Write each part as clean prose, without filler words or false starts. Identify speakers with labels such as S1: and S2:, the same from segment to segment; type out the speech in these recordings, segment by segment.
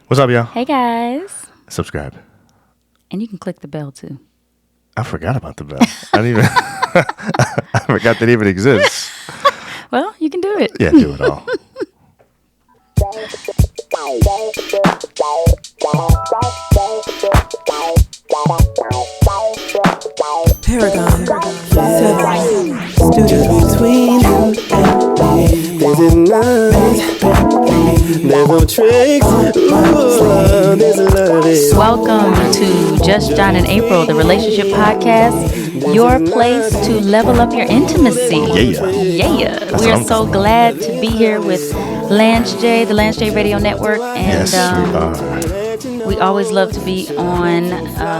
S1: What's up, y'all?
S2: Hey, guys.
S1: Subscribe.
S2: And you can click the bell, too.
S1: I forgot about the bell. I didn't even. I forgot that it even exists.
S2: Well, you can do it.
S1: Yeah, do it all.
S3: Paragon. Studio between you and me. There's a night. There's no tricks. Ooh, there's a love.
S2: Welcome to Just John and April, the relationship podcast, your place to level up your intimacy.
S1: Yeah.
S2: We are so glad to be here with Lance J, the Lance J Radio Network. And
S1: Yes, we are.
S2: we always love to be on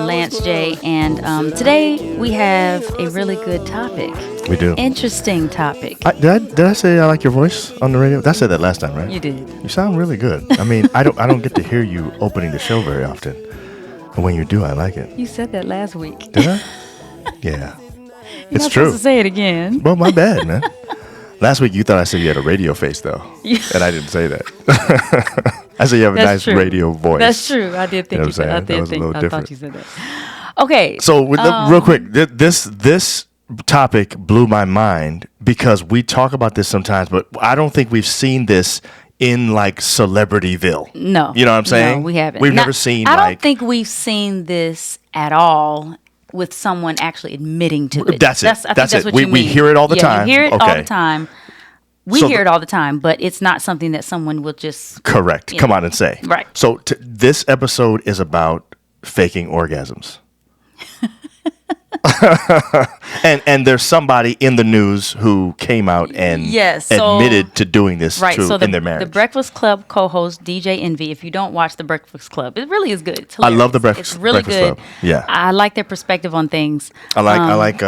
S2: Lance J. And today we have a really good topic.
S1: We do.
S2: Interesting topic.
S1: Did I say I like your voice on the radio? I said that last time, right?
S2: You did.
S1: You sound really good. I mean, I don't get to hear you opening the show very often. And when you do, I like it.
S2: You said that last week.
S1: Did I? Yeah.
S2: You're
S1: It's
S2: not
S1: true.
S2: supposed to say it again.
S1: Well, my bad, man. Last week you thought I said you had a radio face, though. And I didn't say that. I said you have a nice
S2: true.
S1: radio voice.
S2: That's true. I did think
S1: You know
S2: you said. I
S1: what I'm saying? That
S2: did
S1: was a
S2: think.
S1: little
S2: I
S1: different.
S2: thought you said that. Okay.
S1: So, real quick, this topic blew my mind because we talk about this sometimes, but I don't think we've seen this in like Celebrityville.
S2: No.
S1: You know what I'm saying?
S2: No, we haven't.
S1: We've never seen
S2: I
S1: like.
S2: don't think we've seen this at all with someone actually admitting to it.
S1: That's it.
S2: I think
S1: That's it.
S2: what
S1: We-
S2: you
S1: we
S2: mean.
S1: hear it all the time.
S2: You hear it all
S1: Okay.
S2: the time. We
S1: So
S2: hear
S1: the-
S2: it all the time, but it's not something that someone will just.
S1: Correct.
S2: Yeah.
S1: Come on and say.
S2: Right.
S1: So this episode is about faking orgasms. and there's somebody in the news who came out and
S2: Yes, so-
S1: admitted to doing this
S2: Right, so
S1: in their marriage.
S2: the Breakfast Club co-host DJ Envy. If you don't watch the Breakfast Club, it really is good. It's
S1: I love the
S2: hilarious.
S1: Breakfast-
S2: It's really
S1: Breakfast
S2: good.
S1: Club. Yeah.
S2: I like their perspective on things.
S1: I like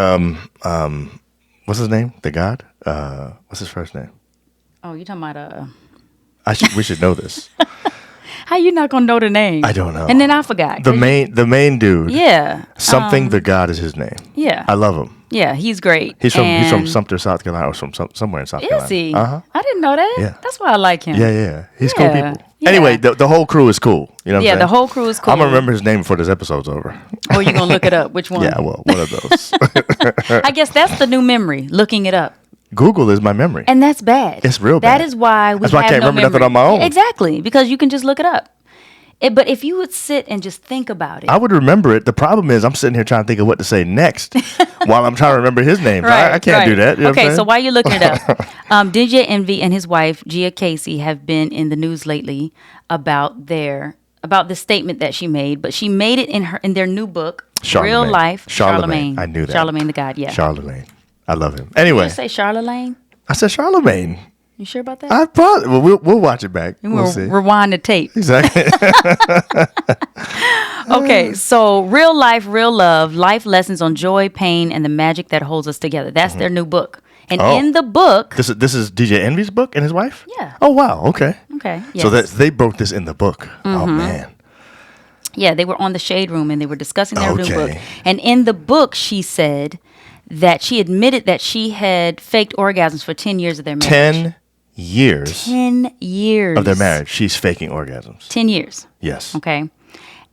S1: what's his name? The God? What's his first name?
S2: Oh, you're talking about
S1: We should know this.
S2: How you not gonna know the name?
S1: I don't know.
S2: And then I forgot.
S1: The main dude.
S2: Yeah.
S1: Something the God is his name.
S2: Yeah.
S1: I love him.
S2: Yeah, he's great.
S1: He's from
S2: And
S1: Sumter, South Carolina, or from somewhere in South Carolina.
S2: Is he?
S1: Uh-huh.
S2: I didn't know that.
S1: Yeah.
S2: That's why I like him.
S1: Yeah. He's cool
S2: Yeah.
S1: people.
S2: Yeah.
S1: Anyway, the whole crew is cool. You know what I'm
S2: Yeah,
S1: saying?
S2: the whole crew is cool.
S1: I'm gonna remember his name before this episode's over.
S2: Or you gonna look it up? Which one?
S1: Yeah, well, one of those.
S2: I guess that's the new memory. Looking it up.
S1: Google is my memory.
S2: And that's bad.
S1: It's real
S2: That
S1: bad.
S2: is why we
S1: That's why I
S2: have
S1: can't
S2: no
S1: remember nothing
S2: memory.
S1: on my own.
S2: Exactly, because you can just look it up. But if you would sit and just think about it.
S1: I would remember it. The problem is I'm sitting here trying to think of what to say next while I'm trying to remember his name. I can't do that. You know what I'm
S2: Okay, so
S1: saying?
S2: while you're looking it up, DJ Envy and his wife, Gia Casey, have been in the news lately about the statement that she made. But she made it in their new book, Real
S1: Charlemagne.
S2: Life.
S1: Charlemagne. I knew that.
S2: Charlemagne the God, yeah.
S1: Charlemagne. I love him.
S2: Did
S1: Anyway,
S2: you say Charlemagne?
S1: I said Charlemagne.
S2: You sure about that?
S1: I probably we'll watch it back. We'll
S2: We'll
S1: see.
S2: rewind the tape.
S1: Exactly.
S2: Okay, so Real Life, Real Love, Life Lessons on Joy, Pain, and the Magic That Holds Us Together. That's their new book. And
S1: Oh.
S2: in the book...
S1: This is DJ Envy's book and his wife?
S2: Yeah.
S1: Oh wow. Okay.
S2: Okay,
S1: So
S2: yes.
S1: they broke this in the book. Oh man.
S2: Yeah, they were on the Shade Room and they were discussing their new
S1: Okay.
S2: book. And in the book, she said that she admitted that she had faked orgasms for 10 years of their marriage.
S1: 10 years
S2: 10 years.
S1: of their marriage, she's faking orgasms.
S2: 10 years.
S1: Yes.
S2: Okay.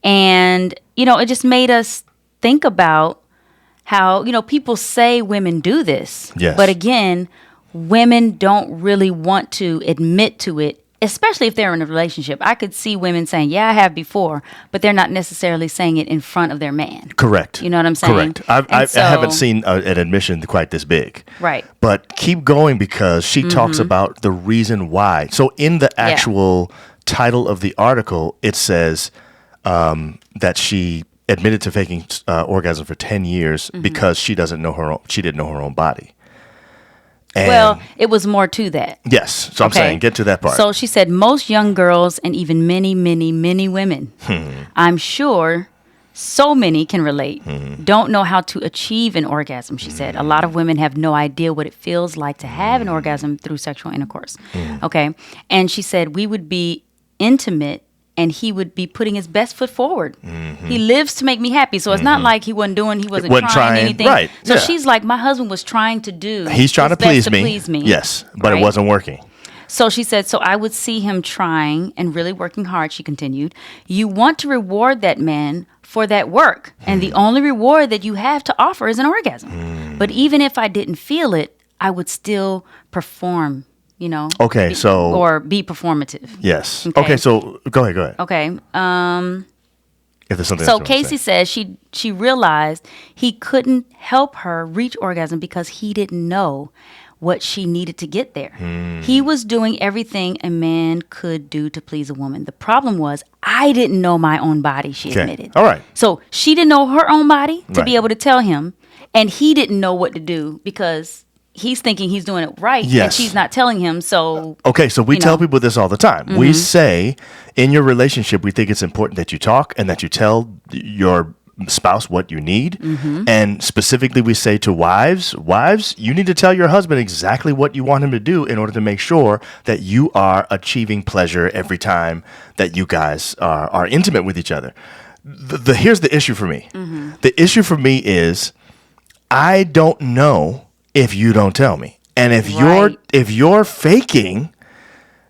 S2: And, it just made us think about how, people say women do this.
S1: Yes.
S2: But again, women don't really want to admit to it, especially if they're in a relationship. I could see women saying, yeah, I have before, but they're not necessarily saying it in front of their man.
S1: Correct.
S2: You know what I'm saying?
S1: Correct. I
S2: And
S1: haven't
S2: so-
S1: seen an admission quite this big.
S2: Right.
S1: But keep going because she talks about the reason why. So in the actual title of the article, it says that she admitted to faking orgasm for 10 years because she didn't know her own body. And
S2: Well, it was more to that.
S1: yes. So I'm
S2: Okay.
S1: saying get to that part.
S2: So she said most young girls and even many, many, many women, I'm sure so many can relate, don't know how to achieve an orgasm, she said. A lot of women have no idea what it feels like to have an orgasm through sexual intercourse. Okay. And she said we would be intimate and he would be putting his best foot forward. He lives to make me happy. So it's not like he wasn't
S1: Wasn't
S2: trying
S1: trying,
S2: anything.
S1: right,
S2: So
S1: yeah.
S2: she's like, my husband was trying to do
S1: He's trying
S2: his
S1: to please
S2: best
S1: me.
S2: please me.
S1: Yes, but
S2: Right?
S1: it wasn't working.
S2: So she said, so I would see him trying and really working hard, she continued. You want to reward that man for that work. And the only reward that you have to offer is an orgasm. But even if I didn't feel it, I would still perform, you know.
S1: Okay, so...
S2: Or be performative.
S1: Yes. Okay, so go ahead.
S2: Okay.
S1: If there's something
S2: So
S1: else you wanna
S2: Casey
S1: say.
S2: says she realized he couldn't help her reach orgasm because he didn't know what she needed to get there. He was doing everything a man could do to please a woman. The problem was I didn't know my own body, she admitted.
S1: All right.
S2: So she didn't know her own body to be
S1: Right.
S2: able to tell him, and he didn't know what to do because he's thinking he's doing it right, and
S1: Yes.
S2: she's not telling him. So
S1: Okay, so we
S2: you
S1: tell
S2: know.
S1: people this all the time. We say in your relationship, we think it's important that you talk and that you tell your spouse what you need. And specifically, we say to wives, you need to tell your husband exactly what you want him to do in order to make sure that you are achieving pleasure every time that you guys are intimate with each other. Here's the issue for me. The issue for me is I don't know if you don't tell me. And
S2: Right.
S1: if you're faking,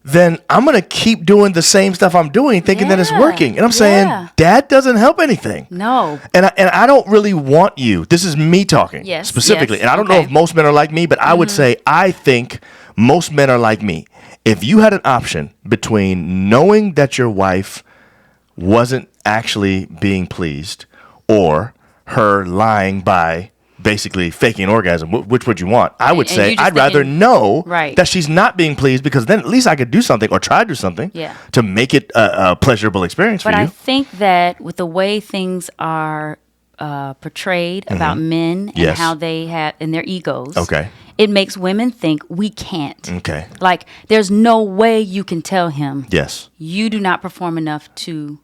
S1: then I'm going to keep doing the same stuff I'm doing thinking that it's
S2: Yeah.
S1: working. And I'm saying that doesn't help anything.
S2: No.
S1: And I don't really want you. This is me talking
S2: Yes,
S1: specifically.
S2: yes,
S1: And I don't know
S2: okay.
S1: if most men are like me, but I would say I think most men are like me. If you had an option between knowing that your wife wasn't actually being pleased or her lying by basically faking an orgasm, which would you want? I would
S2: And
S1: say
S2: you just
S1: I'd rather
S2: thinking-
S1: know
S2: Right.
S1: that she's not being pleased, because then at least I could do something or try to do something
S2: Yeah.
S1: to make it a pleasurable experience
S2: But
S1: for
S2: I
S1: you.
S2: think that with the way things are portrayed about men and
S1: Yes.
S2: how they have in their egos,
S1: Okay.
S2: it makes women think we can't.
S1: Okay.
S2: Like there's no way you can tell him
S1: Yes.
S2: you do not perform enough to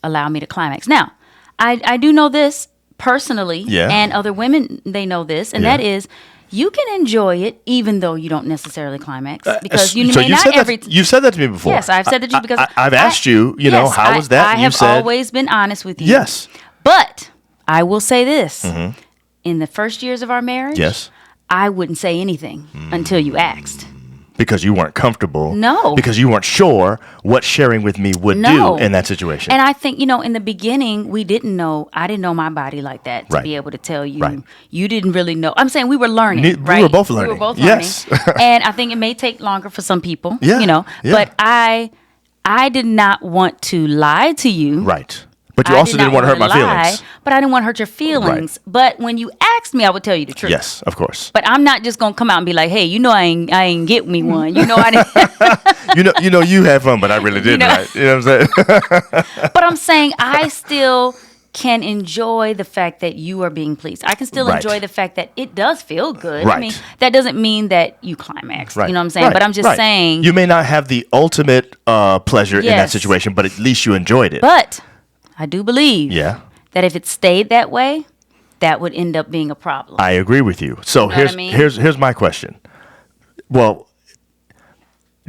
S2: allow me to climax. Now, I do know this personally,
S1: Yeah.
S2: and other women they know this, and
S1: Yeah.
S2: that is. You can enjoy it even though you don't necessarily climax because you
S1: So
S2: may not
S1: said
S2: every.
S1: that, you've said that to me before.
S2: Yes, I've said that to you because
S1: I've asked you, you know, how was that?
S2: I
S1: And
S2: have
S1: you said,
S2: always been honest with you.
S1: yes.
S2: But I will say this. In the first years of our marriage,
S1: Yes.
S2: I wouldn't say anything until you asked.
S1: Because you weren't comfortable.
S2: No.
S1: Because you weren't sure what sharing with me would
S2: No.
S1: do in that situation.
S2: And I think, in the beginning, I didn't know my body like that to
S1: Right.
S2: be able to tell you.
S1: Right.
S2: You didn't really know. I'm saying we were learning,
S1: We
S2: right?
S1: were both learning.
S2: We were both
S1: Yes.
S2: learning. And I think it may take longer for some people,
S1: Yeah. Yeah.
S2: But I did not want to lie to you.
S1: Right. But you
S2: I
S1: also
S2: did
S1: didn't
S2: not
S1: want to hurt my
S2: lie,
S1: feelings.
S2: But I didn't want to hurt your feelings. But when you asked me, I would tell you the truth.
S1: Yes, of course.
S2: But I'm not just gonna come out and be like, "Hey, I ain't get me one." I didn't.
S1: you had fun, but I really didn't.
S2: know.
S1: Right? You know what I'm saying?
S2: But I'm saying I still can enjoy the fact that you are being pleased. I can still
S1: Right.
S2: enjoy the fact that it does feel good. I
S1: Right.
S2: mean, that doesn't mean that you climax.
S1: Right.
S2: You know what I'm saying?
S1: Right.
S2: But I'm just
S1: Right.
S2: saying.
S1: You may not have the ultimate pleasure in that
S2: Yes.
S1: situation, but at least you enjoyed it.
S2: But I do believe
S1: Yeah.
S2: that if it stayed that way, that would end up being a problem.
S1: I agree with you. So
S2: know what I mean?
S1: here's my question. Well,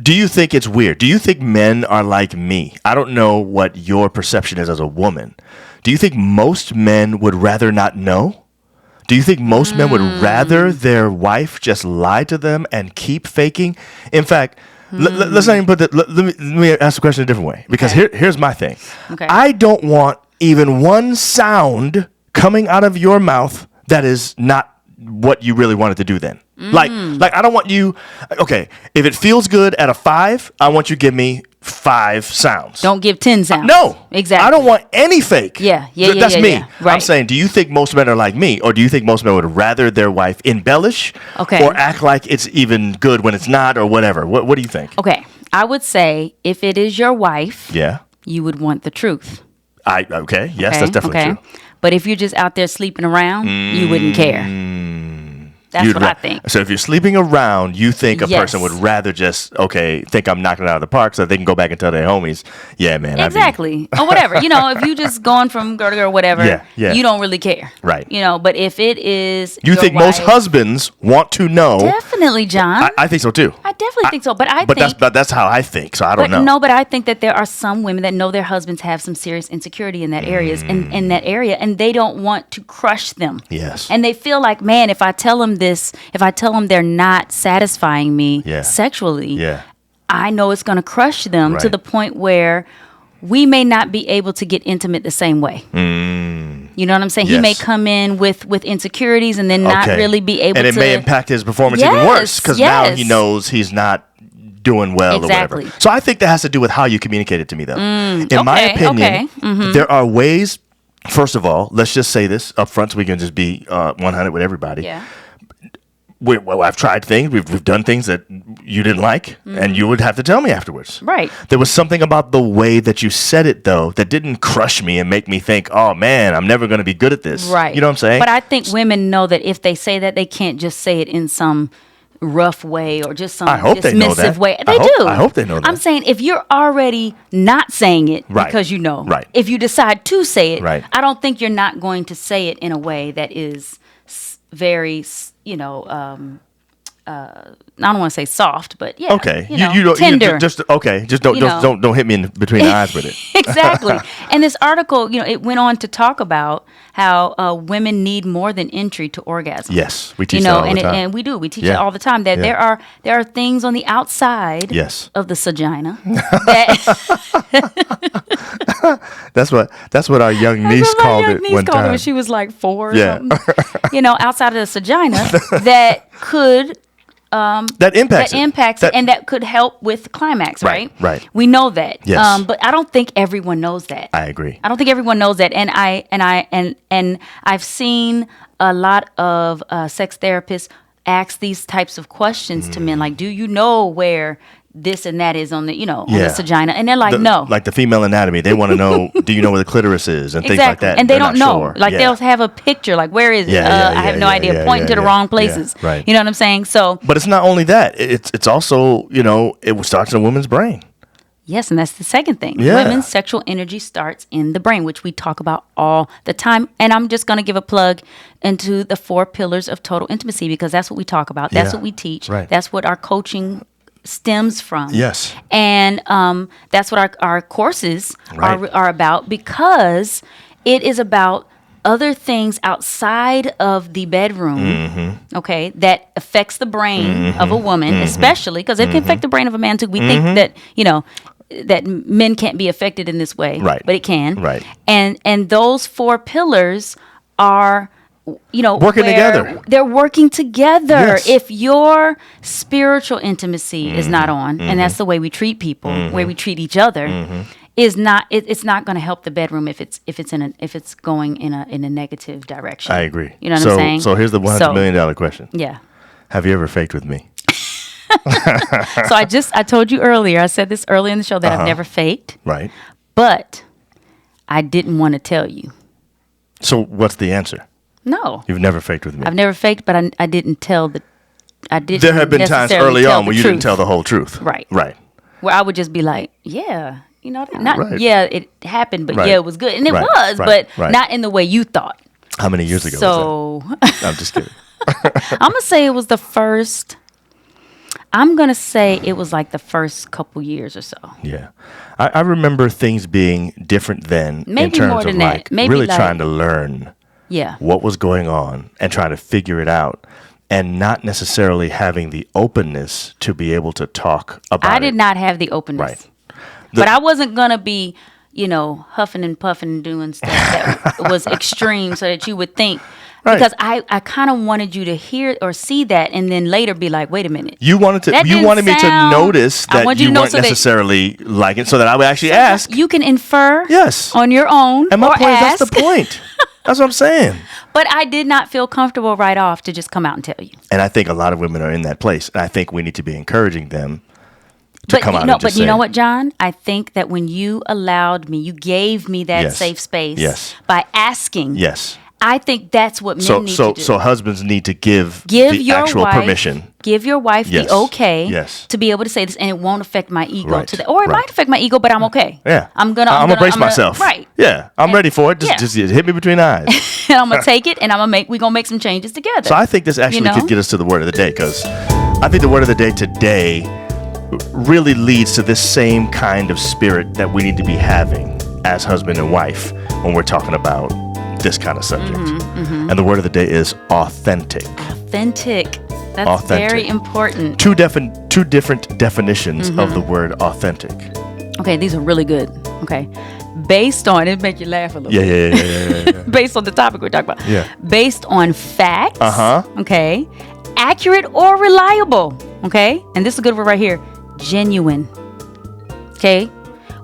S1: do you think it's weird? Do you think men are like me? I don't know what your perception is as a woman. Do you think most men would rather not know? Do you think most men would rather their wife just lie to them and keep faking? In fact, let's not even put that. Let me ask the question a different way. Because
S2: Okay.
S1: here's my thing.
S2: Okay.
S1: I don't want even one sound coming out of your mouth that is not what you really wanted to do then. Like I don't want you. Okay, if it feels good at a 5, I want you to give me 5 sounds.
S2: Don't give 10 sounds.
S1: No,
S2: Exactly.
S1: I don't want any fake.
S2: Yeah, yeah, yeah,
S1: That's
S2: yeah,
S1: me.
S2: yeah. Right.
S1: I'm saying, do you think most men are like me, or do you think most men would rather their wife embellish,
S2: Okay.
S1: or act like it's even good when it's not, or whatever? What do you think?
S2: Okay. I would say if it is your wife,
S1: Yeah.
S2: you would want the truth.
S1: Okay. Yes,
S2: Okay?
S1: that's definitely
S2: okay?
S1: true.
S2: But if you're just out there sleeping around, you wouldn't care. That's
S1: You'd
S2: what I think.
S1: So if you're sleeping around, you think a person
S2: Yes.
S1: would rather just think I'm knocking it out of the park so they can go back and tell their homies, yeah, man.
S2: Exactly. Or whatever. If you just going from girl to girl, whatever,
S1: Yeah, yeah.
S2: you don't really care.
S1: Right.
S2: But if it is
S1: You
S2: your
S1: think most
S2: wife-
S1: husbands want to know?
S2: Definitely, John.
S1: I think so too.
S2: I definitely think so. But I
S1: But
S2: think
S1: that's how I think. So I don't
S2: But
S1: know.
S2: no, but I think that there are some women that know their husbands have some serious insecurity in that areas in that area, and they don't want to crush them.
S1: Yes.
S2: And they feel like, man, if I tell them this, if I tell them they're not satisfying me
S1: Yeah.
S2: sexually,
S1: Yeah.
S2: I know it's going to crush them to
S1: Right.
S2: the point where we may not be able to get intimate the same way. You know what I'm saying? He may
S1: Yes.
S2: come in with insecurities and then not
S1: Okay.
S2: really be able to.
S1: And it may impact his performance even worse because now he
S2: yes.
S1: knows he's not doing well
S2: Exactly.
S1: or whatever. So I think that has to do with how you communicate it to me, though. In my
S2: okay,
S1: opinion,
S2: okay.
S1: there are ways. First of all, let's just say this up front so we can just be 100 with everybody.
S2: Yeah.
S1: Well, I've tried things. We've done things that you didn't like, and you would have to tell me afterwards.
S2: Right.
S1: There was something about the way that you said it, though, that didn't crush me and make me think, oh, man, I'm never going to be good at this.
S2: Right.
S1: You know what I'm saying?
S2: But I think women know that if they say that, they can't just say it in some rough way or just some
S1: I hope they know that.
S2: dismissive way.
S1: I
S2: They
S1: hope-
S2: do.
S1: I hope they know that.
S2: I'm saying if you're already not saying it
S1: Right.
S2: because you know,
S1: Right.
S2: if you decide to say it,
S1: Right.
S2: I don't think you're not going to say it in a way that is very, I don't want to say soft, but yeah,
S1: okay.
S2: you know, tender.
S1: Just okay. Just don't
S2: You know.
S1: don't hit me in between the eyes with it.
S2: Exactly. And this article, it went on to talk about how women need more than entry to orgasm.
S1: Yes, we teach that all the time.
S2: And we do. We teach it
S1: Yeah.
S2: all the time that
S1: Yeah.
S2: there are things on the outside
S1: Yes.
S2: of the vagina that
S1: That's what our young niece
S2: That's what my
S1: called
S2: young
S1: it
S2: niece
S1: one
S2: called it
S1: time.
S2: when she was like 4 or
S1: Yeah.
S2: something. Outside of the vagina that could
S1: that impacts it.
S2: and that could help with climax,
S1: Right,
S2: right?
S1: right.
S2: We know that.
S1: Yes.
S2: But I don't think everyone knows that.
S1: I agree.
S2: I don't think everyone knows that, and I've seen a lot of sex therapists ask these types of questions to men, like, "Do you know where this and that is on the on
S1: Yeah.
S2: the vagina?" And they're like, "No."
S1: Like the female anatomy, they want to know. Do you know where the clitoris is and things like
S2: Exactly,
S1: that?
S2: and they
S1: They're
S2: don't
S1: not
S2: know.
S1: sure.
S2: Like
S1: Yeah.
S2: they'll have a picture, like, "Where is it?" I have no idea. Pointing to the wrong places.
S1: Yeah, right.
S2: You know what I'm saying? So
S1: But it's not only that. It's also it starts in a woman's brain.
S2: yes, and that's the second thing.
S1: Yeah.
S2: Women's sexual energy starts in the brain, which we talk about all the time. And I'm just going to give a plug into the 4 pillars of total intimacy because that's what we talk about. That's
S1: Yeah.
S2: what we teach.
S1: Right.
S2: That's what our coaching stems from.
S1: Yes.
S2: And that's what our courses
S1: Right.
S2: are about because it is about other things outside of the bedroom, okay, that affects the brain of a woman, especially because it can affect the brain of a man too. We think that, that men can't be affected in this way,
S1: Right.
S2: but it can.
S1: Right.
S2: And those 4 pillars are
S1: Working together.
S2: They're working together.
S1: Yes.
S2: If your spiritual intimacy is not on, and that's the way we treat people, where we treat each other, is not. It's not going to help the bedroom if it's going in a negative direction.
S1: I agree.
S2: You know what I'm saying?
S1: So here's the $100 million question.
S2: Yeah.
S1: Have you ever faked with me?
S2: So I told you earlier. I said this earlier in the show that I've never faked,
S1: Right.
S2: but I didn't want to tell you.
S1: So what's the answer?
S2: No,
S1: You've never faked with me.
S2: I've never faked, but I didn't tell the. I didn't.
S1: There have been times
S2: necessarily
S1: early
S2: tell
S1: on
S2: the
S1: where you didn't
S2: truth.
S1: tell the whole truth.
S2: Right.
S1: Right.
S2: Where I would just be like, yeah, not
S1: Right.
S2: yeah, it happened, but
S1: Right.
S2: yeah, it was good, and it
S1: Right.
S2: was,
S1: Right.
S2: but
S1: Right.
S2: not in the way you thought.
S1: How many years ago was
S2: So
S1: that? I'm just kidding.
S2: I'm gonna say it was the first. I'm gonna say it was like the first couple years or so.
S1: Yeah. I remember things being different then in
S2: Maybe
S1: terms
S2: more
S1: of
S2: than that.
S1: like
S2: Maybe
S1: really
S2: like-
S1: trying to learn
S2: Yeah.
S1: what was going on and trying to figure it out and not necessarily having the openness to be able to talk about it.
S2: I did not have the openness.
S1: Right.
S2: But I wasn't going to be, huffing and puffing and doing stuff that was extreme so that you would think.
S1: Right.
S2: Because I kind of wanted you to hear or see that and then later be like, wait a minute.
S1: You wanted
S2: That
S1: me
S2: didn't
S1: to
S2: sound-
S1: notice
S2: I
S1: that
S2: want
S1: you
S2: you to know
S1: weren't
S2: so that-
S1: necessarily like it so that I would actually ask.
S2: You can infer
S1: Yes.
S2: on your own
S1: And my
S2: or
S1: point is
S2: ask.
S1: that's the point. That's what I'm saying.
S2: But I did not feel comfortable right off to just come out and tell you.
S1: And I think a lot of women are in that place. And I think we need to be encouraging them to come out and just
S2: But
S1: say,
S2: you know what, John? I think that when you allowed me, you gave me that
S1: Yes.
S2: safe space
S1: Yes.
S2: by asking.
S1: Yes.
S2: I think that's what men need to do.
S1: So husbands need to give
S2: Give
S1: the
S2: your
S1: actual
S2: wife
S1: permission.
S2: Give your wife
S1: Yes.
S2: the okay
S1: Yes.
S2: to be able to say this, and it won't affect my ego
S1: Right.
S2: to that, or it
S1: Right.
S2: might affect my ego, but I'm okay.
S1: Yeah.
S2: I'm gonna
S1: brace myself.
S2: Right.
S1: Yeah. I'm ready for it.
S2: Yeah.
S1: Just hit me between the eyes.
S2: And I'm gonna take it, and we're gonna make some changes together.
S1: So I think this actually
S2: You know?
S1: could get us to the word of the day because I think the word of the day today really leads to this same kind of spirit that we need to be having as husband and wife when we're talking about this kind of subject.
S2: Mm-hmm,
S1: And the word of the day is authentic.
S2: Authentic. That's
S1: authentic.
S2: very important.
S1: Two different definitions of the word authentic.
S2: Okay, these are really good. Okay. Based on, it make you laugh a little
S1: Yeah,
S2: bit.
S1: yeah.
S2: Based on the topic we're talking about.
S1: Yeah.
S2: Based on facts.
S1: Uh-huh.
S2: Okay. Accurate or reliable. Okay. And this is a good word right here. Genuine. Okay.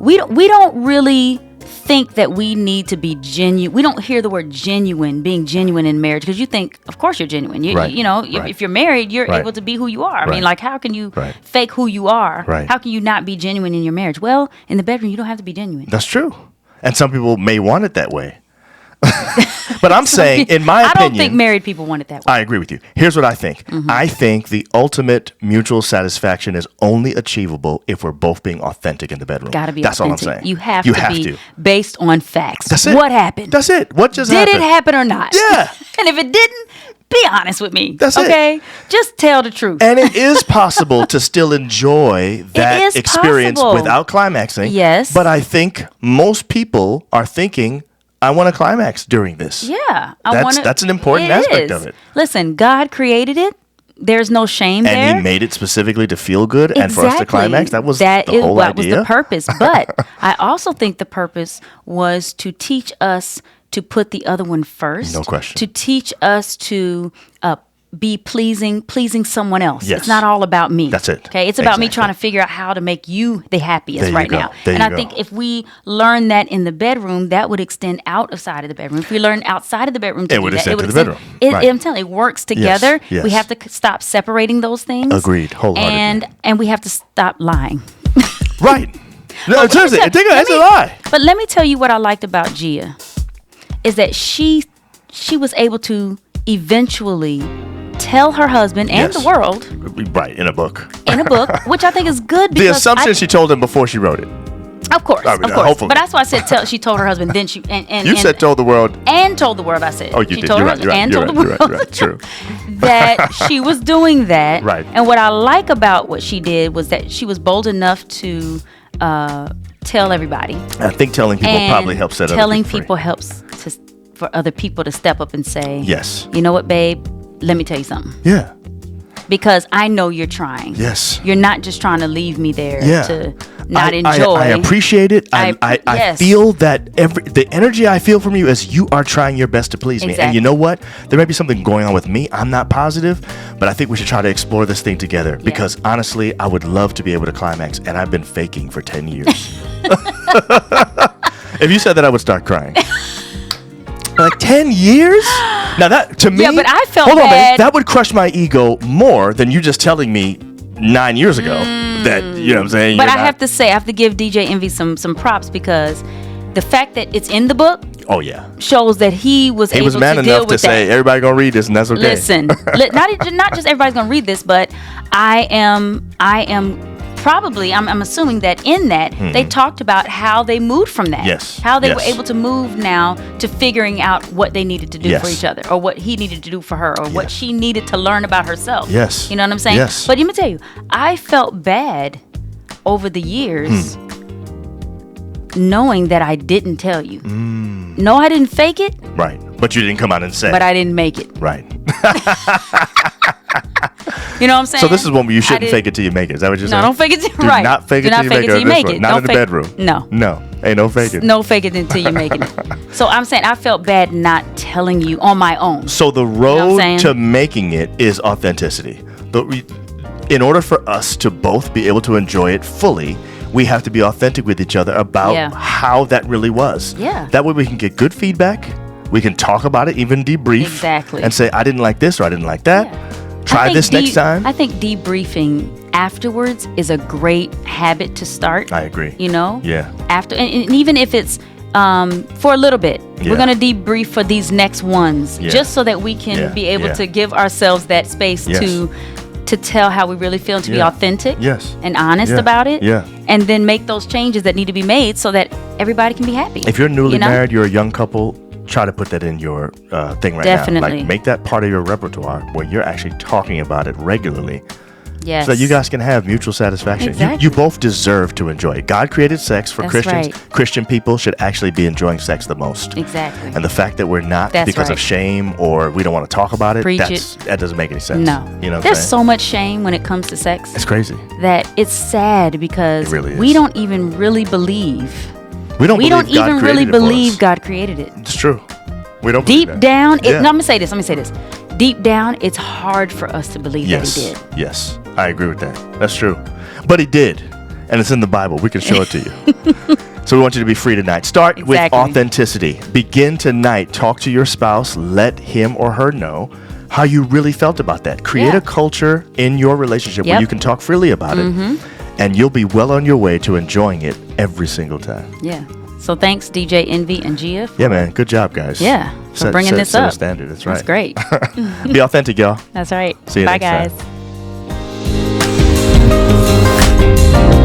S2: We don't really think that we need to be genuine. We don't hear the word genuine, being genuine in marriage, because you think, of course, you're genuine.
S1: Right.
S2: You know,
S1: Right.
S2: if you're married, you're
S1: Right.
S2: able to be who you are. I
S1: Right.
S2: mean, like, how can you
S1: Right.
S2: fake who you are?
S1: Right.
S2: How can you not be genuine in your marriage? Well, in the bedroom, you don't have to be genuine.
S1: That's true. And some people may want it that way. But I'm saying, in my
S2: I
S1: opinion,
S2: don't think married people want it that way.
S1: I agree with you. Here's what I think. I think the ultimate mutual satisfaction is only achievable if we're both being authentic in the bedroom.
S2: Got to be
S1: That's
S2: authentic.
S1: all I'm saying.
S2: You have to be based on facts.
S1: That's it.
S2: What happened?
S1: That's it. What just
S2: Did
S1: happened?
S2: it happen or not?
S1: Yeah.
S2: And if it didn't, be honest with me.
S1: That's it.
S2: okay? Just tell the truth.
S1: And it is possible to still enjoy that
S2: is
S1: experience
S2: possible.
S1: without climaxing.
S2: Yes.
S1: But I think most people are thinking, I want to climax during this.
S2: Yeah.
S1: That's an important aspect of it.
S2: Listen, God created it. There's no shame
S1: And
S2: there.
S1: he made it specifically to feel good and for us to climax. That was the whole
S2: what was
S1: idea.
S2: the purpose. But I also think the purpose was to teach us to put the other one first.
S1: No question.
S2: To teach us to be pleasing someone else.
S1: Yes.
S2: It's not all about me.
S1: That's it.
S2: Okay. It's about me
S1: Exactly.
S2: trying to figure out how to make you the happiest
S1: There you
S2: right
S1: go.
S2: now.
S1: There
S2: And
S1: you
S2: I
S1: go.
S2: think if we learn that in the bedroom, that would extend outside of the bedroom. If we learn outside of the bedroom, to
S1: It
S2: do
S1: would
S2: that,
S1: extend to the
S2: extend-
S1: bedroom.
S2: It,
S1: Right.
S2: I'm telling you, it works together.
S1: yes.
S2: We have to stop separating those things.
S1: Agreed, wholeheartedly.
S2: And we have to stop lying.
S1: Right. No,
S2: But
S1: seriously,
S2: let me tell-
S1: that's a
S2: let me-
S1: lie.
S2: But let me tell you what I liked about Gia is that she was able to eventually tell her husband and
S1: Yes.
S2: the world
S1: Right, in a book.
S2: in a book, which I think is good
S1: The
S2: because
S1: assumption she told him before she wrote it.
S2: of course,
S1: I mean,
S2: of course.
S1: hopefully.
S2: But that's why I said she told her husband. Then she and
S1: You said told the world.
S2: and told the world. I said
S1: Oh, you
S2: she
S1: did.
S2: told
S1: You're
S2: her
S1: right. You're right.
S2: and
S1: You're
S2: told
S1: right.
S2: the
S1: You're
S2: world
S1: right. You're right. True.
S2: that she was doing that.
S1: Right.
S2: And what I like about what she did was that she was bold enough to tell everybody.
S1: I think telling people
S2: And
S1: probably helps set
S2: telling
S1: other people
S2: people
S1: free.
S2: helps for other people to step up and say,
S1: Yes.
S2: you know what, babe? Let me tell you something.
S1: Yeah.
S2: Because I know you're trying.
S1: Yes.
S2: You're not just trying to leave me there
S1: Yeah.
S2: to not
S1: I
S2: enjoy.
S1: I appreciate it. I
S2: Yes.
S1: feel that the energy I feel from you is you are trying your best to please me. And
S2: Exactly.
S1: you know what? There may be something going on with me. I'm not positive, but I think we should try to explore this thing together because honestly, I would love to be able to climax, and I've been faking for 10 years. If you said that, I would start crying. Like 10 years? Now that, to me,
S2: Yeah, but I felt
S1: hold on,
S2: bad.
S1: babe, that would crush my ego more than you just telling me 9 years ago that, you know what I'm saying?
S2: But
S1: you're
S2: I
S1: not-
S2: have to say, I have to give DJ Envy some props because the fact that it's in the book
S1: Oh, yeah.
S2: shows that he was
S1: He
S2: able
S1: was man
S2: to deal
S1: enough to
S2: with
S1: say,
S2: that.
S1: everybody gonna read this and that's okay.
S2: Listen, not just everybody's gonna read this, but I am probably I'm assuming that in that they talked about how they moved from that.
S1: Yes,
S2: How they were
S1: yes.
S2: able to move now to figuring out what they needed to do for
S1: Yes.
S2: each other, or what he needed to do for her, or what
S1: Yes.
S2: she needed to learn about herself.
S1: Yes.
S2: You know what I'm saying?
S1: Yes.
S2: But let me tell you, I felt bad over the years knowing that I didn't tell you. No, I didn't fake it,
S1: Right. But you didn't come out and say.
S2: but I didn't make it.
S1: Right.
S2: You know what I'm saying?
S1: So this is one where you
S2: I
S1: shouldn't
S2: did-
S1: fake it till you make it. Is that what you're
S2: No,
S1: saying?
S2: don't fake it.
S1: Do
S2: Right.
S1: not fake
S2: Do
S1: it
S2: not
S1: till you
S2: fake
S1: make
S2: it
S1: it.
S2: till
S1: on
S2: you
S1: this
S2: make
S1: one.
S2: it.
S1: Not
S2: Don't
S1: in the
S2: fake-
S1: bedroom.
S2: No.
S1: No. Ain't no faking.
S2: No fake it until you're making it. So I'm saying I felt bad not telling you on my own.
S1: So the
S2: what I'm
S1: road
S2: saying?
S1: to making it is authenticity. In order for us to both be able to enjoy it fully, we have to be authentic with each other about
S2: Yeah.
S1: how that really was.
S2: Yeah.
S1: That way we can get good feedback. We can talk about it, even debrief.
S2: Exactly.
S1: And say, I didn't like this or I didn't like that.
S2: Yeah. I
S1: Try
S2: think
S1: this next time.
S2: I think debriefing afterwards is a great habit to start.
S1: I agree.
S2: You know?
S1: Yeah.
S2: After, and even if it's for a little bit,
S1: Yeah.
S2: we're gonna debrief for these next ones,
S1: Yeah.
S2: just so that we can
S1: Yeah.
S2: be able
S1: Yeah.
S2: to give ourselves that space
S1: Yes.
S2: to tell how we really feel, and to be
S1: Yeah.
S2: authentic,
S1: Yes.
S2: and honest
S1: Yeah.
S2: about it,
S1: Yeah.
S2: and then make those changes that need to be made so that everybody can be happy.
S1: If you're newly
S2: you know?
S1: married, you're a young couple, try to put that in your thing right now.
S2: Definitely.
S1: Like, make that part of your repertoire where you're actually talking about it regularly
S2: Yes.
S1: So that you guys can have mutual satisfaction.
S2: Exactly.
S1: You both deserve to enjoy it. God created sex for
S2: That's
S1: Christians.
S2: right.
S1: Christian people should actually be enjoying sex the most.
S2: Exactly.
S1: And the fact that we're not
S2: That's
S1: because of
S2: right.
S1: shame or we don't want to talk about it,
S2: Preach
S1: that doesn't make any sense.
S2: No.
S1: You know what
S2: There's
S1: I'm saying?
S2: so much shame when it comes to sex
S1: It's crazy.
S2: that it's sad because
S1: It really is.
S2: we don't even really believe.
S1: We don't
S2: We don't
S1: believe God
S2: even really
S1: created it for
S2: believe
S1: us.
S2: God created it.
S1: It's true. We don't
S2: Deep
S1: believe that.
S2: down,
S1: Yeah.
S2: no, I'm gonna say this. Let me say this. Deep down, it's hard for us to believe
S1: Yes.
S2: that He did.
S1: Yes. I agree with that. That's true. But He did. And it's in the Bible. We can show it to you. So we want you to be free tonight. Start with
S2: Exactly.
S1: authenticity. Begin tonight. Talk to your spouse. Let him or her know how you really felt about that. Create
S2: Yeah.
S1: a culture in your relationship where
S2: Yep.
S1: you can talk freely about it. And you'll be well on your way to enjoying it every single time.
S2: Yeah. So thanks, DJ Envy and Gia.
S1: Yeah, man. Good job, guys.
S2: Yeah, for bringing this
S1: set a
S2: up.
S1: standard. That's right.
S2: That's great.
S1: Be authentic, y'all.
S2: That's right.
S1: See you
S2: Bye,
S1: next time.
S2: guys.